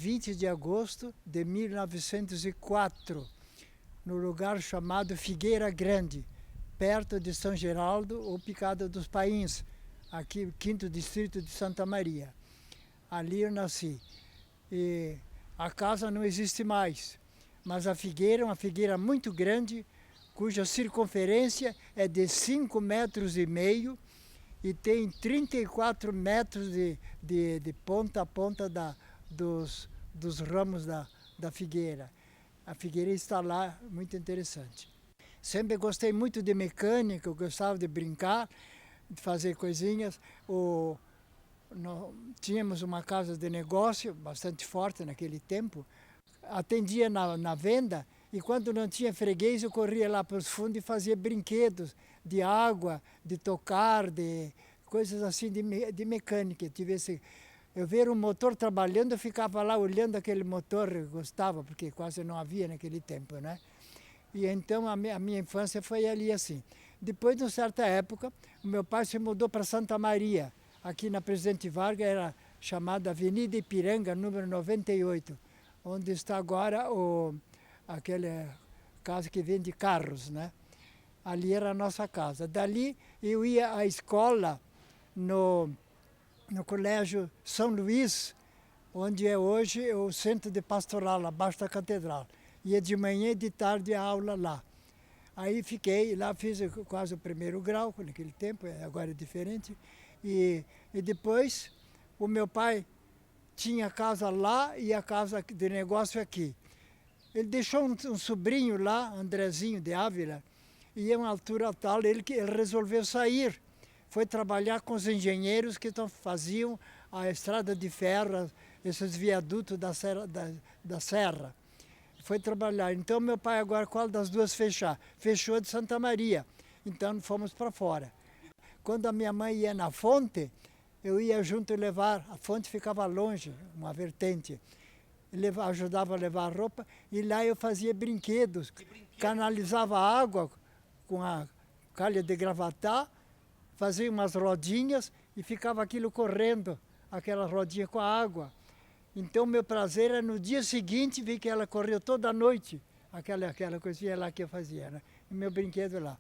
20 de agosto de 1904, no lugar chamado Figueira Grande, perto de São Geraldo ou Picada dos Pains, aqui, 5º distrito de Santa Maria. Ali eu nasci. E a casa não existe mais, mas a figueira é uma figueira muito grande, cuja circunferência é de 5,5 metros e tem 34 metros de ponta a ponta dos ramos da figueira. A figueira está lá, muito interessante. Sempre gostei muito de mecânica, eu gostava de brincar, de fazer coisinhas. Tínhamos uma casa de negócio bastante forte naquele tempo. Atendia na venda e quando não tinha freguês eu corria lá para os fundos e fazia brinquedos de água, de tocar, de coisas assim de mecânica. Eu ver um motor trabalhando, eu ficava lá olhando aquele motor, eu gostava, porque quase não havia naquele tempo, né? E então a minha infância foi ali assim. Depois, de uma certa época, o meu pai se mudou para Santa Maria, aqui na Presidente Vargas, era chamada Avenida Ipiranga, número 98, onde está agora aquela casa que vende carros, né? Ali era a nossa casa. Dali eu ia à escola no Colégio São Luís, onde é hoje o centro de pastoral, abaixo da catedral. Ia de manhã e de tarde a aula lá. Aí fiquei lá, fiz quase o 1º grau, naquele tempo, agora é diferente. E depois o meu pai tinha casa lá e a casa de negócio aqui. Ele deixou um sobrinho lá, Andrezinho de Ávila, e a uma altura tal ele resolveu sair. Foi trabalhar com os engenheiros que faziam a estrada de ferro, esses viadutos da serra. Foi trabalhar. Então meu pai agora, qual das duas fechar? Fechou a de Santa Maria. Então fomos para fora. Quando a minha mãe ia na fonte, eu ia junto levar, a fonte ficava longe, uma vertente. Ajudava a levar a roupa e lá eu fazia brinquedos. Canalizava água com a calha de gravatar, fazia umas rodinhas e ficava aquilo correndo, aquela rodinha com a água. Então meu prazer era no dia seguinte ver que ela correu toda a noite, aquela coisinha lá que eu fazia, né? E meu brinquedo lá.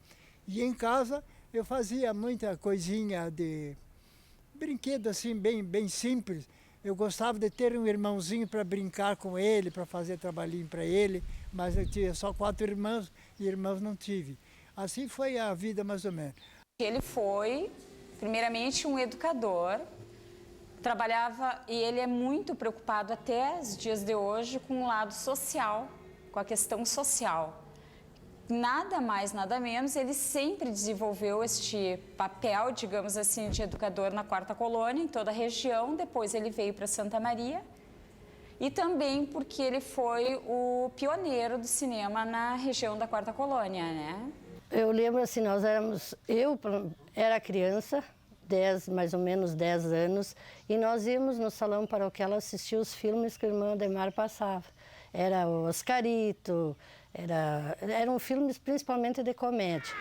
E em casa eu fazia muita coisinha de brinquedo assim, bem simples. Eu gostava de ter um irmãozinho para brincar com ele, para fazer trabalhinho para ele, mas eu tinha só 4 irmãos e irmãos não tive. Assim foi a vida mais ou menos. Ele foi, primeiramente, um educador, trabalhava, e ele é muito preocupado até os dias de hoje com o lado social, com a questão social. Nada mais, nada menos, ele sempre desenvolveu este papel, digamos assim, de educador na 4ª Colônia, em toda a região. Depois ele veio para Santa Maria. E também porque ele foi o pioneiro do cinema na região da 4ª Colônia, né? Eu lembro assim, eu era criança, mais ou menos 10 anos, e nós íamos no salão paroquial assistir os filmes que o irmão Ademar passava. Era o Oscarito, eram filmes principalmente de comédia.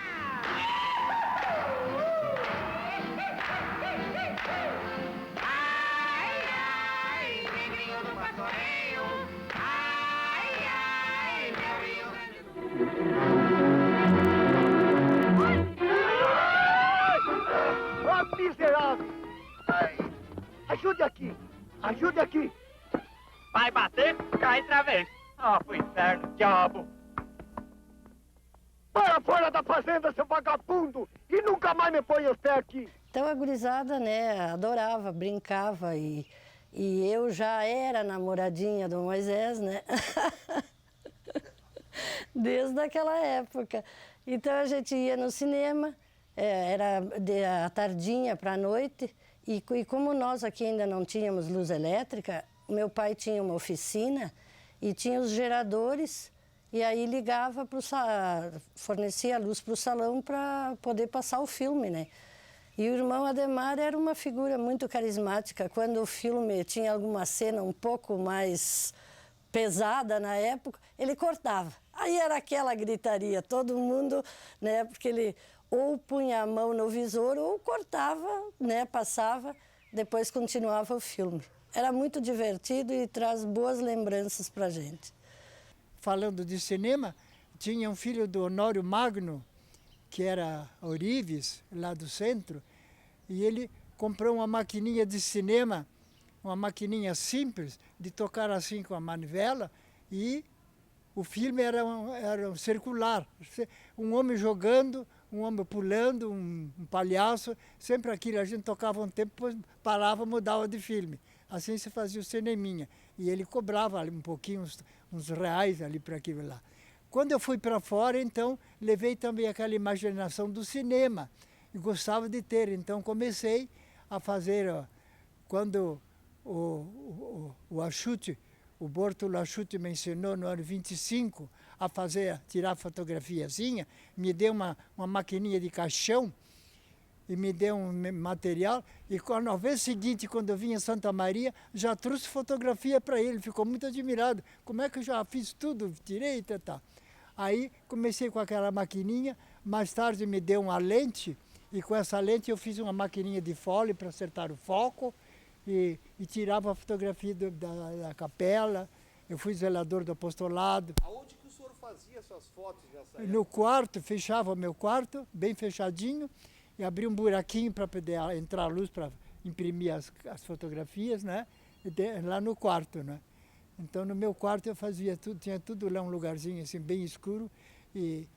Miserável! Ajude aqui! Ajude aqui! Vai bater, cai outra vez. Ah, pro inferno, diabo! Para fora da fazenda, seu vagabundo! E nunca mais me põe os pés aqui! Então a gurizada, né, adorava, brincava e eu já era namoradinha do Moisés, né? Desde aquela época. Então a gente ia no cinema, era à tardinha para a noite, e como nós aqui ainda não tínhamos luz elétrica, meu pai tinha uma oficina e tinha os geradores, e aí ligava fornecia a luz para o salão para poder passar o filme, né? E o irmão Ademar era uma figura muito carismática. Quando o filme tinha alguma cena um pouco mais pesada na época, ele cortava. Aí era aquela gritaria, todo mundo, né? Porque ele ou punha a mão no visor ou cortava, né? Passava, depois continuava o filme. era muito divertido e traz boas lembranças para a gente. Falando de cinema, tinha um filho do Honório Magno, que era Orives, lá do centro, e ele comprou uma maquininha de cinema, uma maquininha simples, de tocar assim com a manivela, e o filme era um circular. Um homem jogando, um homem pulando, um palhaço, sempre aquilo. A gente tocava um tempo, depois parava, mudava de filme. Assim se fazia o cineminha. E ele cobrava ali um pouquinho, uns reais ali para aquilo lá. Quando eu fui para fora, então, levei também aquela imaginação do cinema. E gostava de ter. Então, comecei a fazer, ó, quando o Axute, o Bortolo Axute me ensinou no ano 25 a tirar fotografiazinha, me deu uma maquininha de caixão e me deu um material. E na vez seguinte, quando eu vim em Santa Maria, já trouxe fotografia para ele. Ficou muito admirado. Como é que eu já fiz tudo, tirei e tal. Aí comecei com aquela maquininha, mais tarde me deu uma lente, e com essa lente eu fiz uma maquininha de fole para acertar o foco, e tirava a fotografia da capela. Eu fui zelador do apostolado. Aonde que o senhor fazia suas fotos nessa época? No quarto, fechava o meu quarto, bem fechadinho, e abria um buraquinho para poder entrar a luz para imprimir as fotografias, né? Lá no quarto, né? Então no meu quarto eu fazia tudo, tinha tudo lá um lugarzinho assim bem escuro, e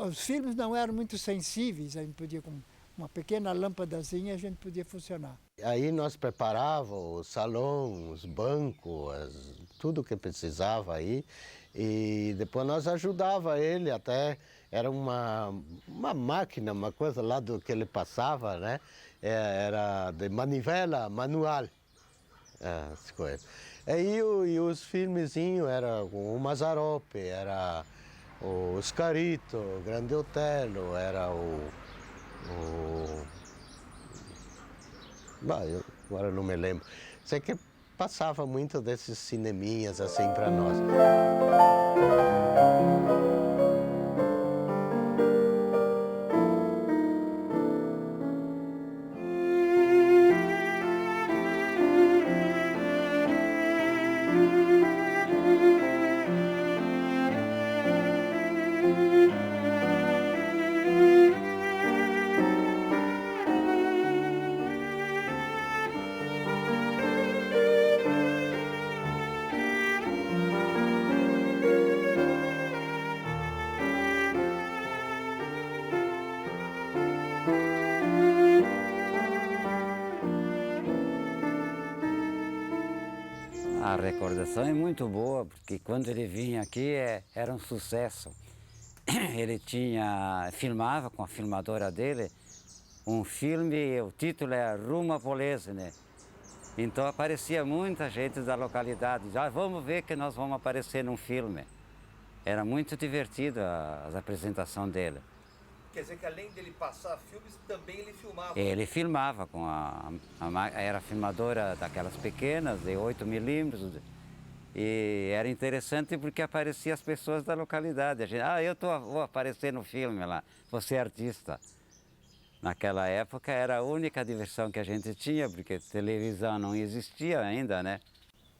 os filmes não eram muito sensíveis, a gente podia com uma pequena lâmpadazinha a gente podia funcionar. Aí nós preparávamos o salão, os bancos, tudo que precisava aí, e depois nós ajudava ele até. Era uma máquina, uma coisa lá do que ele passava, né? Era de manivela manual, as coisas. E os filmezinhos era o Mazzaropi, era o Scarito, o Grande Otelo, era eu agora não me lembro. Sei que passava muito desses cineminhas assim para nós. A recordação é muito boa, porque quando ele vinha aqui era um sucesso. Ele filmava com a filmadora dele um filme, o título é Ruma Polesine. Então aparecia muita gente da localidade, vamos ver que nós vamos aparecer num filme. Era muito divertido a apresentação dele. Quer dizer que além dele passar filmes, também ele filmava? Ele filmava com era filmadora daquelas pequenas, de 8 milímetros. E era interessante porque apareciam as pessoas da localidade. A gente, vou aparecer no filme lá, vou ser artista. Naquela época era a única diversão que a gente tinha, porque televisão não existia ainda, né?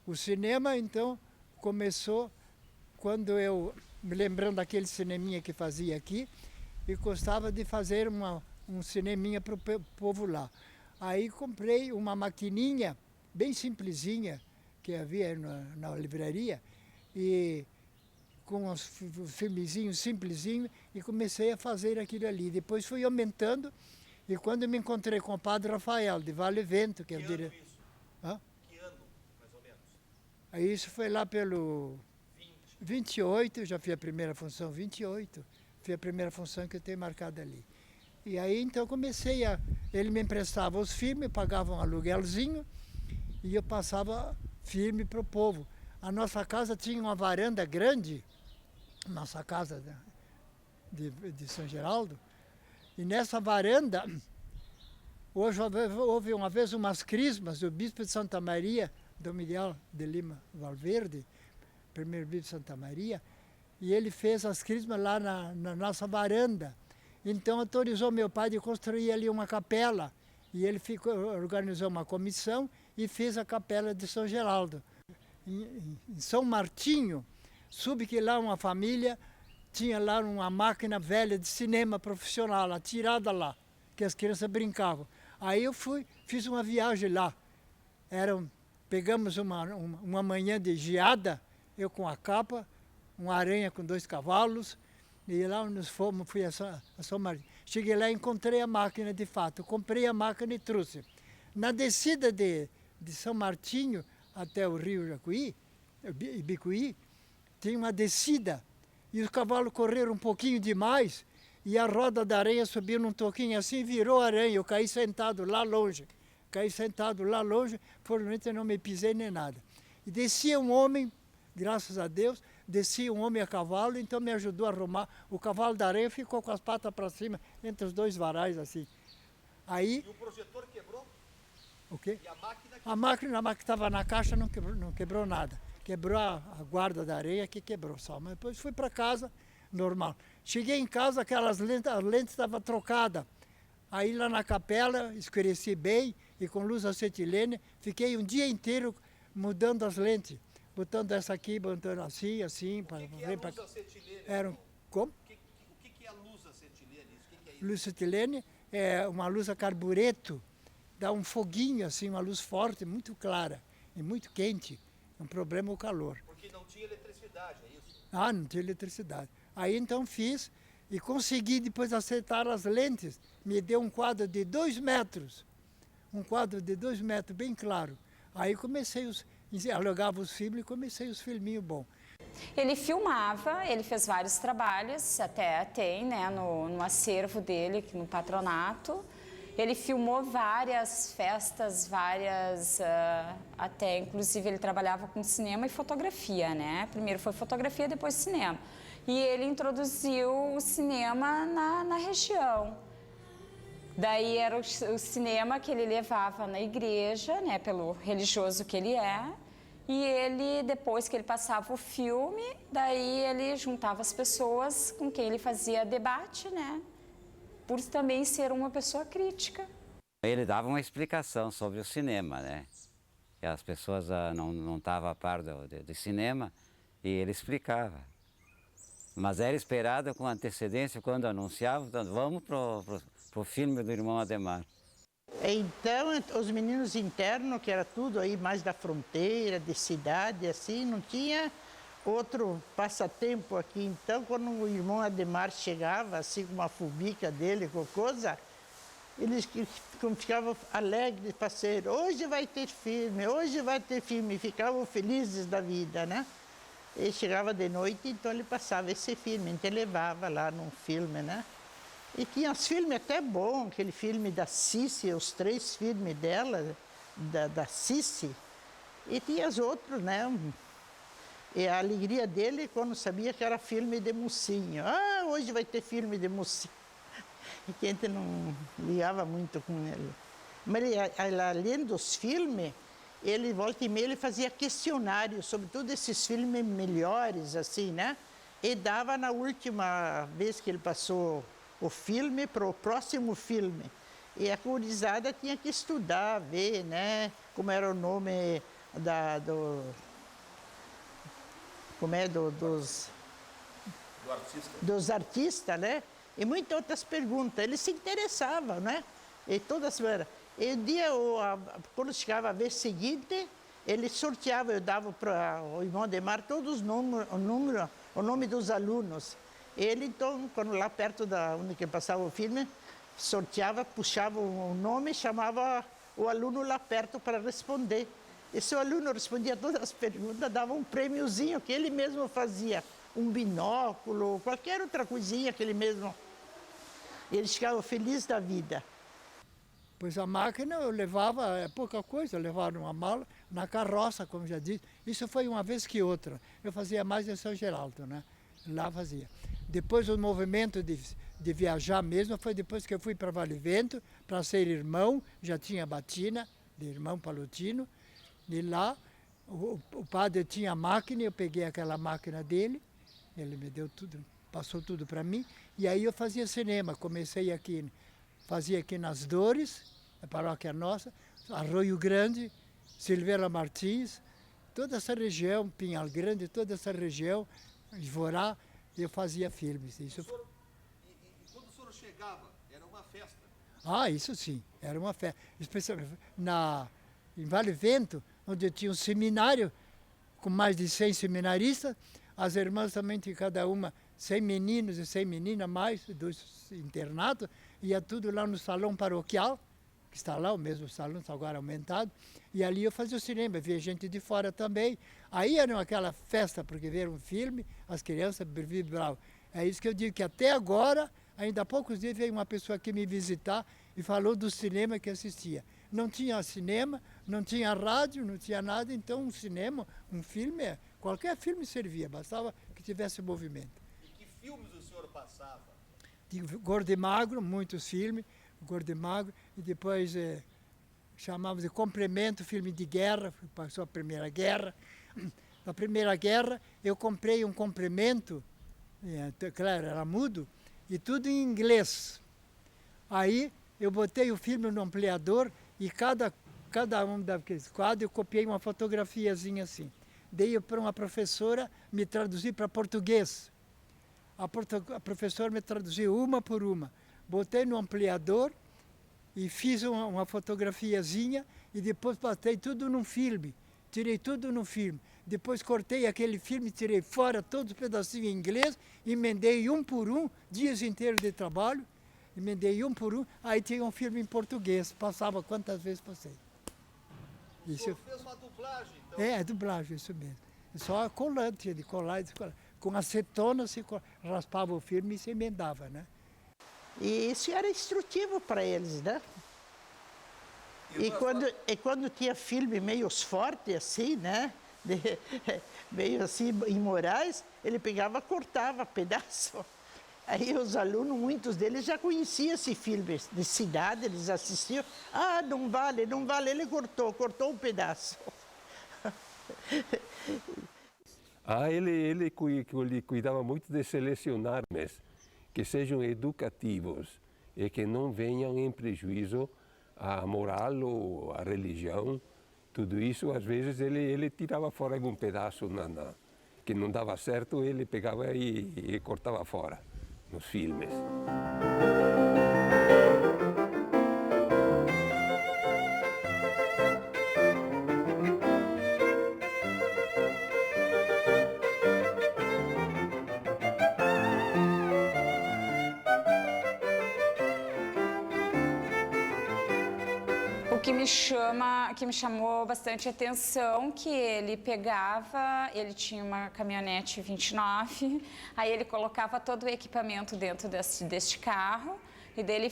O cinema, então, começou quando eu, me lembrando daquele cineminha que fazia aqui, e gostava de fazer um cineminha para o povo lá. Aí comprei uma maquininha bem simplesinha, que havia na livraria, e com os filmezinhos simplesinhos, e comecei a fazer aquilo ali. Depois fui aumentando, e quando me encontrei com o padre Rafael, de Vale Vento, que é o diretor. Que ano, mais ou menos? Aí isso foi lá pelo 28, já fiz a primeira função, 28. Foi a primeira função que eu tenho marcada ali. E aí então comecei ele me emprestava os filmes, pagava um aluguelzinho, e eu passava filme para o povo. A nossa casa tinha uma varanda grande, nossa casa de São Geraldo, e nessa varanda, hoje houve uma vez umas crismas do bispo de Santa Maria, Dom Miguel de Lima Valverde, primeiro bispo de Santa Maria, e ele fez as crismas lá na nossa varanda. Então autorizou meu pai de construir ali uma capela, E ele organizou uma comissão e fez a Capela de São Geraldo. Em São Martinho, soube que lá uma família tinha lá uma máquina velha de cinema profissional, atirada lá, que as crianças brincavam. Aí eu fiz uma viagem lá. Pegamos uma manhã de geada, eu com a capa, uma aranha com 2 cavalos, e lá fui a São Martinho. Cheguei lá e encontrei a máquina de fato. Eu comprei a máquina e trouxe. Na descida de São Martinho até o rio Ibicuí, tinha uma descida, e os cavalos correram um pouquinho demais, e a roda da aranha subiu num toquinho assim, virou aranha. Eu caí sentado lá longe. Fortunatamente eu não me pisei nem nada. E descia um homem, graças a Deus, descia um homem a cavalo, então me ajudou a arrumar. O cavalo da aranha ficou com as patas para cima, entre os 2 varais, assim. Aí, E o projetor quebrou? o quê? E a máquina A máquina que estava na caixa não quebrou nada. Quebrou a guarda da areia que quebrou só. Mas depois fui para casa, normal. Cheguei em casa, as lentes estavam trocadas. Aí lá na capela, escureci bem e com luz acetilene, fiquei um dia inteiro mudando as lentes. Botando essa aqui, botando assim. O que é a luz acetilene? Como? O que é a luz acetilene? O que é isso? Luz acetilene é uma luz a carbureto, dá um foguinho assim, uma luz forte, muito clara e muito quente. Um problema é o calor. Porque não tinha eletricidade, é isso? Ah, não tinha eletricidade. Aí então fiz e consegui depois acertar as lentes. Me deu um quadro de 2 metros. Um quadro de 2 metros, bem claro. Aí alugava os filmes e comecei os filminhos bons. Ele filmava, ele fez vários trabalhos, até tem, né, no acervo dele, no patronato. Ele filmou várias festas, até inclusive ele trabalhava com cinema e fotografia, né? Primeiro foi fotografia, depois cinema. E ele introduziu o cinema na região. Daí era o cinema que ele levava na igreja, né, pelo religioso que ele é. E ele, depois que ele passava o filme, daí ele juntava as pessoas com quem ele fazia debate, né? Por também ser uma pessoa crítica. Ele dava uma explicação sobre o cinema, né? E as pessoas não estavam a par do cinema e ele explicava. Mas era esperado com antecedência quando anunciava, então, vamos pro filme do irmão Adhemar. Então, os meninos internos, que era tudo aí mais da fronteira, de cidade, assim, não tinha outro passatempo aqui. Então, quando o irmão Adhemar chegava, assim, com uma fubica dele, com coisa, eles ficavam alegres para ser, hoje vai ter filme, e ficavam felizes da vida, né? Ele chegava de noite, então ele passava esse filme, então ele levava lá num filme, né? E tinha uns filmes até bons, aquele filme da Cici, os 3 filmes dela, da Cici. E tinha os outros, né? E a alegria dele quando sabia que era filme de mocinho. Ah, hoje vai ter filme de mocinho. E que a gente não ligava muito com ele. Mas ele, além dos filmes, ele, volta e meia, ele fazia questionários sobre todos esses filmes melhores, assim, né? E dava na última vez que ele passou o filme para o próximo filme. E a gurizada tinha que estudar, ver, né, como era o nome dos artistas, né? E muitas outras perguntas. Ele se interessava, né? E toda semana. E um dia, quando chegava a vez seguinte, ele sorteava, eu dava para o irmão Adhemar todos o nome dos alunos. Ele, então, quando lá perto onde que passava o filme, sorteava, puxava o nome e chamava o aluno lá perto para responder. E se o aluno respondia todas as perguntas, dava um prêmiozinho que ele mesmo fazia. Um binóculo, qualquer outra coisinha que ele mesmo... Ele ficava feliz da vida. Pois a máquina eu levava, pouca coisa, eu levava numa mala, na carroça, como já disse. Isso foi uma vez que outra. Eu fazia mais em São Geraldo, né? Lá fazia. Depois o movimento de viajar mesmo foi depois que eu fui para Vale Vento, para ser irmão, já tinha batina, de irmão palutino. E lá o padre tinha máquina, eu peguei aquela máquina dele, ele me deu tudo, passou tudo para mim. E aí eu fazia cinema, fazia aqui nas Dores, a paróquia nossa, Arroio Grande, Silveira Martins, toda essa região, Pinhal Grande, toda essa região, Ivorá, eu fazia filmes. Isso. E quando o senhor chegava, era uma festa? Ah, isso sim, era uma festa. Especialmente em Vale Vento, onde tinha um seminário com mais de 100 seminaristas, as irmãs também tinham cada uma 100 meninos e 100 meninas, mais dos internatos, ia tudo lá no salão paroquial, que está lá, o mesmo salão, está agora aumentado, e ali eu fazia o cinema, via gente de fora também. Aí era aquela festa, porque viram um filme, as crianças vibravam. É isso que eu digo, que até agora, ainda há poucos dias, veio uma pessoa aqui me visitar e falou do cinema que assistia. Não tinha cinema, não tinha rádio, não tinha nada, então um cinema, um filme, qualquer filme servia, bastava que tivesse movimento. E que filmes o senhor passava? De Gordo e Magro, muitos filmes, Gordo e Magro, e depois chamávamos de complemento, filme de guerra, passou a Primeira Guerra. Na Primeira Guerra eu comprei um complemento, claro, era mudo, e tudo em inglês. Aí eu botei o filme no ampliador e cada um daqueles quadros eu copiei uma fotografiazinha assim. Dei para uma professora me traduzir para português. A professora me traduziu uma por uma. Botei no ampliador e fiz uma fotografiazinha e depois botei tudo num filme. Tirei tudo no filme. Depois cortei aquele filme, tirei fora todos os pedacinhos em inglês, emendei um por um, dias inteiros de trabalho, emendei um por um, aí tinha um filme em português, passava quantas vezes passei. O senhor fez uma dublagem, então? É dublagem, isso mesmo. Só colando, tinha de colar, com acetona se raspava o filme e se emendava, né? E isso era instrutivo para eles, né? E quando tinha filme meio forte assim, né? Meio assim, imorais, ele pegava, cortava pedaço. Aí os alunos, muitos deles já conheciam esse filme de cidade, eles assistiam. Ah, não vale, não vale, ele cortou um pedaço. Ele cuidava muito de selecionar, mas que sejam educativos e que não venham em prejuízo à moral ou à religião. Tudo isso, às vezes, ele tirava fora algum pedaço que não dava certo, ele pegava e cortava fora nos filmes. Que me chamou bastante atenção, que ele pegava, ele tinha uma caminhonete 29, aí ele colocava todo o equipamento dentro deste carro, e daí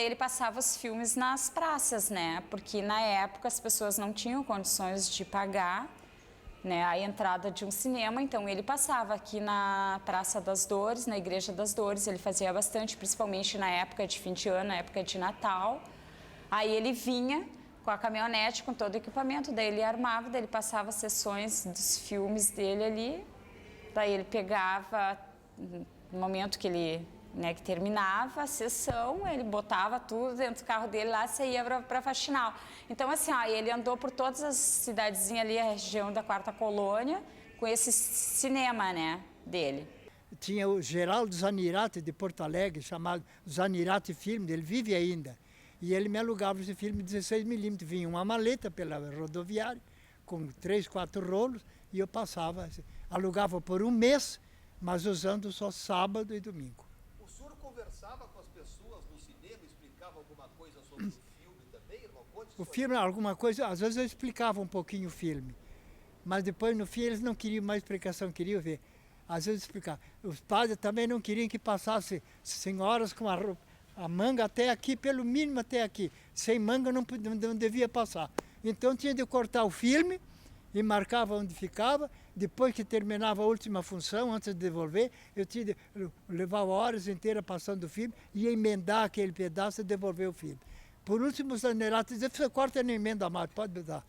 ele passava os filmes nas praças, né? Porque na época as pessoas não tinham condições de pagar, né, a entrada de um cinema, então ele passava aqui na Praça das Dores, na Igreja das Dores, ele fazia bastante, principalmente na época de fim de ano, na época de Natal. Aí ele vinha com a caminhonete, com todo o equipamento, daí ele armava, daí ele passava sessões dos filmes dele ali, daí ele pegava, no momento que ele, né, que terminava a sessão, ele botava tudo dentro do carro dele lá e saía para faxinal. Então, assim, ó, ele andou por todas as cidadezinhas ali, a região da Quarta Colônia, com esse cinema, né, dele. Tinha o Geraldo Zanirati de Porto Alegre, chamado Zanirati Filme, ele vive ainda. E ele me alugava esse filme 16mm, vinha uma maleta pela rodoviária, com 3, 4 rolos, e eu passava, alugava por um mês, mas usando só sábado e domingo. O senhor conversava com as pessoas no cinema, explicava alguma coisa sobre o filme também, irmão? O filme, alguma coisa, às vezes eu explicava um pouquinho o filme, mas depois no fim eles não queriam mais explicação, queriam ver. Às vezes eu explicava. Os padres também não queriam que passasse senhoras com a manga até aqui, pelo mínimo até aqui. Sem manga não devia passar. Então tinha de cortar o filme e marcava onde ficava. Depois que terminava a última função, antes de devolver, eu tinha de levar horas inteiras passando o filme e emendar aquele pedaço e devolver o filme. Por último, o Zanirati dizia, você corta e não emenda mais, pode me dar.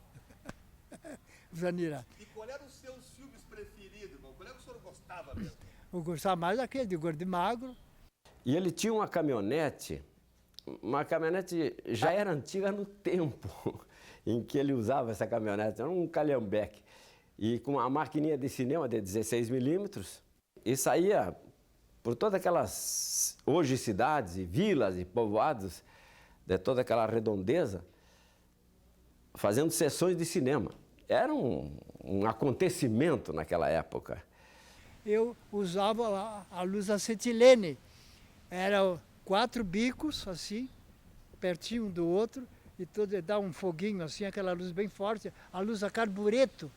O Zanirati. E qual eram os seus filmes preferidos, irmão? Qual é que o senhor gostava mesmo? Eu gostava mais daquele de Gordo e Magro. E ele tinha uma caminhonete uma caminhonete já era antiga no tempo em que ele usava essa caminhonete, era um calhambeque. E com uma maquininha de cinema de 16 milímetros, e saía por todas aquelas, hoje, cidades e vilas e povoados, de toda aquela redondeza, fazendo sessões de cinema. Era um acontecimento naquela época. Eu usava a luz acetilene, era 4 bicos, assim, pertinho um do outro, e todo dá um foguinho, assim, aquela luz bem forte, a luz a carbureto.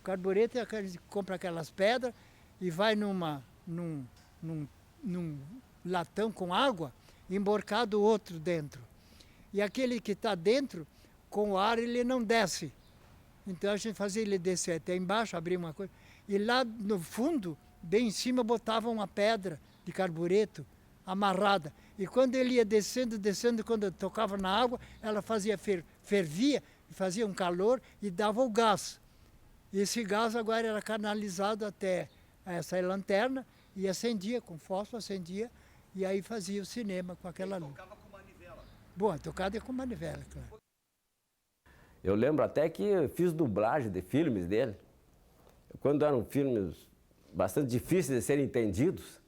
O carbureto é aquele que compra aquelas pedras e vai num latão com água, emborcado outro dentro. E aquele que está dentro, com o ar, ele não desce. Então a gente fazia ele descer até embaixo, abrir uma coisa. E lá no fundo, bem em cima, botava uma pedra de carbureto amarrada. E quando ele ia descendo, quando tocava na água, ela fazia fervia, fazia um calor e dava o gás. E esse gás agora era canalizado até essa lanterna e acendia com fósforo, acendia, e aí fazia o cinema com aquela luz. Tocava com manivela. Bom, tocava com manivela, claro. Eu lembro até que eu fiz dublagem de filmes dele. Quando eram filmes bastante difíceis de serem entendidos,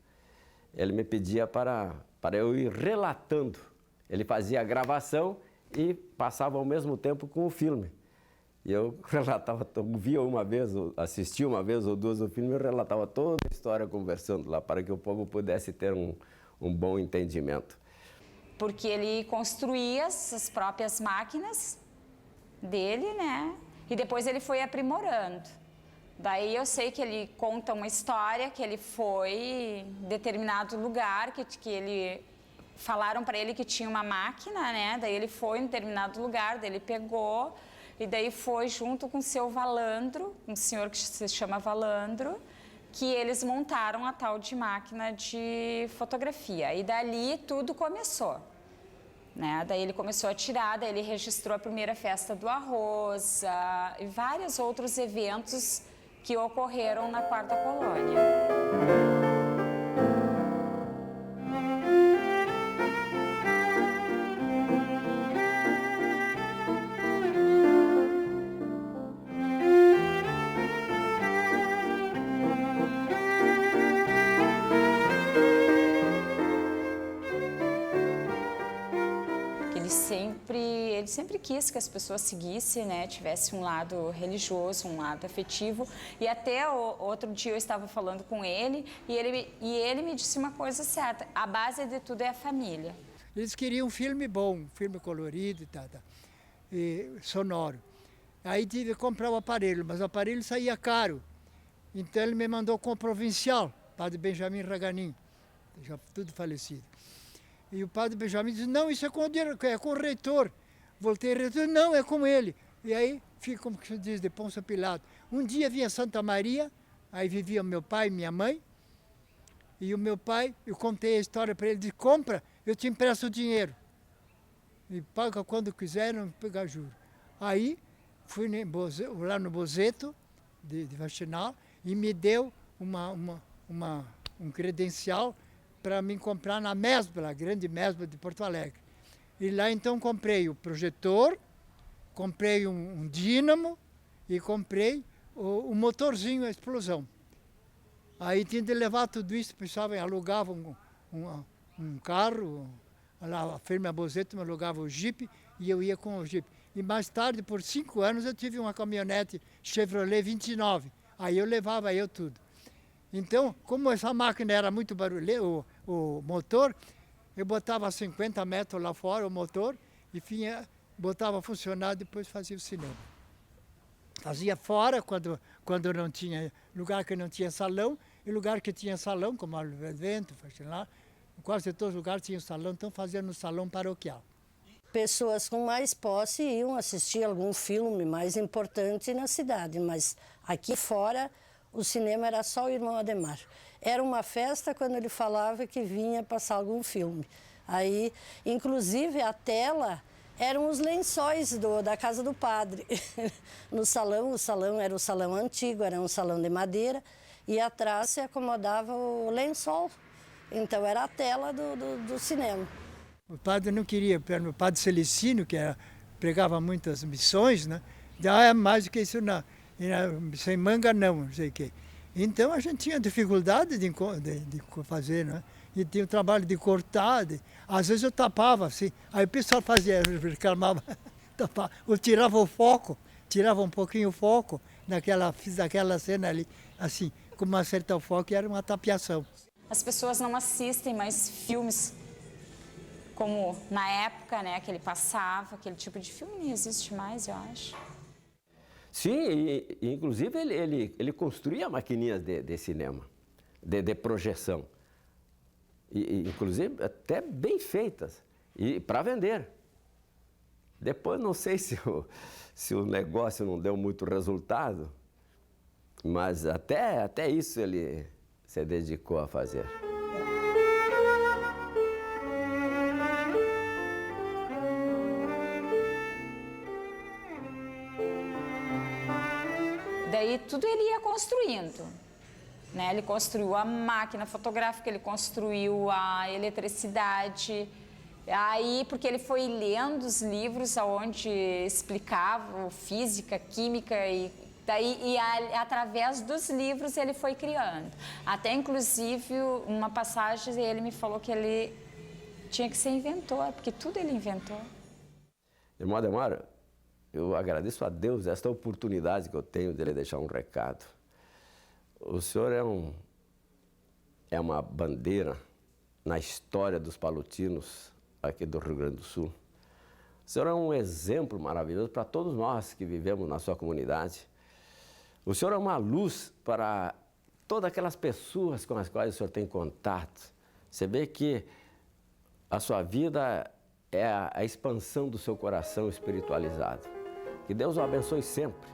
ele me pedia para eu ir relatando. Ele fazia a gravação e passava ao mesmo tempo com o filme. E eu relatava, via uma vez, assistia uma vez ou duas o filme, eu relatava toda a história conversando lá, para que o povo pudesse ter um bom entendimento. Porque ele construía as próprias máquinas dele, né? E depois ele foi aprimorando. Daí eu sei que ele conta uma história que ele foi em determinado lugar, que ele falaram para ele que tinha uma máquina, né? Daí ele foi em determinado lugar, daí ele pegou e daí foi junto com o seu Valandro, um senhor que se chama Valandro, que eles montaram a tal de máquina de fotografia. E dali tudo começou. Né? Daí ele começou a tirar, daí ele registrou a primeira festa do arroz e vários outros eventos que ocorreram na Quarta Colônia. Ele sempre quis que as pessoas seguissem, né, tivesse um lado religioso, um lado afetivo. E até outro dia eu estava falando com ele e ele me disse uma coisa certa: a base de tudo é a família. Eles queriam um filme bom, um filme colorido e sonoro. Aí tive que comprar o aparelho, mas o aparelho saía caro. Então ele me mandou com o provincial, padre Benjamin Raganin, já tudo falecido. E o padre Benjamin disse: não, isso é com o reitor. Voltei ao reitor: não, é com ele. E aí, fica como se diz, de Pôncio Pilato. Um dia vinha Santa Maria, aí vivia meu pai e minha mãe. E o meu pai, eu contei a história para ele, disse: compra, eu te empresto o dinheiro. E paga quando quiser, não pegar juros. Aí, fui lá no Bozeto, de Vacinal, e me deu um credencial para me comprar na Mesbla, a grande Mesbla de Porto Alegre. E lá então comprei o projetor, comprei um dínamo e comprei o motorzinho, a explosão. Aí tinha de levar tudo isso, pensava, alugava um carro, lá a firma Bozeto me alugava o Jeep e eu ia com o Jeep. E mais tarde, por 5 anos, eu tive uma caminhonete Chevrolet 29, aí eu levava tudo. Então, como essa máquina era muito barulhenta, o motor, eu botava a 50 metros lá fora o motor e botava a funcionar, depois fazia o cinema. Fazia fora, quando não tinha lugar que não tinha salão, e lugar que tinha salão, como o evento, lá, quase todos os lugares tinham salão, então fazia no salão paroquial. Pessoas com mais posse iam assistir algum filme mais importante na cidade, mas aqui fora o cinema era só o irmão Adhemar. Era uma festa quando ele falava que vinha passar algum filme. Aí, inclusive, a tela eram os lençóis da casa do padre. No salão, o salão era o salão antigo, era um salão de madeira, e atrás se acomodava o lençol. Então, era a tela do cinema. O padre não queria, o padre Celestino, que pregava muitas missões, né? Mais do que isso não. Sem manga não sei o quê. Então a gente tinha dificuldade de fazer, né? E tinha o trabalho de cortar, às vezes eu tapava assim, aí o pessoal reclamava, ou tirava o foco, tirava um pouquinho o foco, fiz aquela cena ali, assim, como acertar o foco, e era uma tapiação. As pessoas não assistem mais filmes como na época, né, que ele passava, aquele tipo de filme não existe mais, eu acho. Sim, inclusive ele construía maquininhas de cinema, de projeção. Inclusive até bem feitas, e para vender. Depois não sei se o negócio não deu muito resultado, mas até isso ele se dedicou a fazer. Daí tudo ele ia construindo, né? Ele construiu a máquina fotográfica, ele construiu a eletricidade. Aí, porque ele foi lendo os livros onde explicavam física, química através dos livros ele foi criando. Até inclusive uma passagem ele me falou que ele tinha que ser inventor, porque tudo ele inventou. Irmão Ademar, eu agradeço a Deus esta oportunidade que eu tenho de lhe deixar um recado. O senhor é uma bandeira na história dos palutinos aqui do Rio Grande do Sul. O senhor é um exemplo maravilhoso para todos nós que vivemos na sua comunidade. O senhor é uma luz para todas aquelas pessoas com as quais o senhor tem contato. Você vê que a sua vida é a expansão do seu coração espiritualizado. Que Deus o abençoe sempre.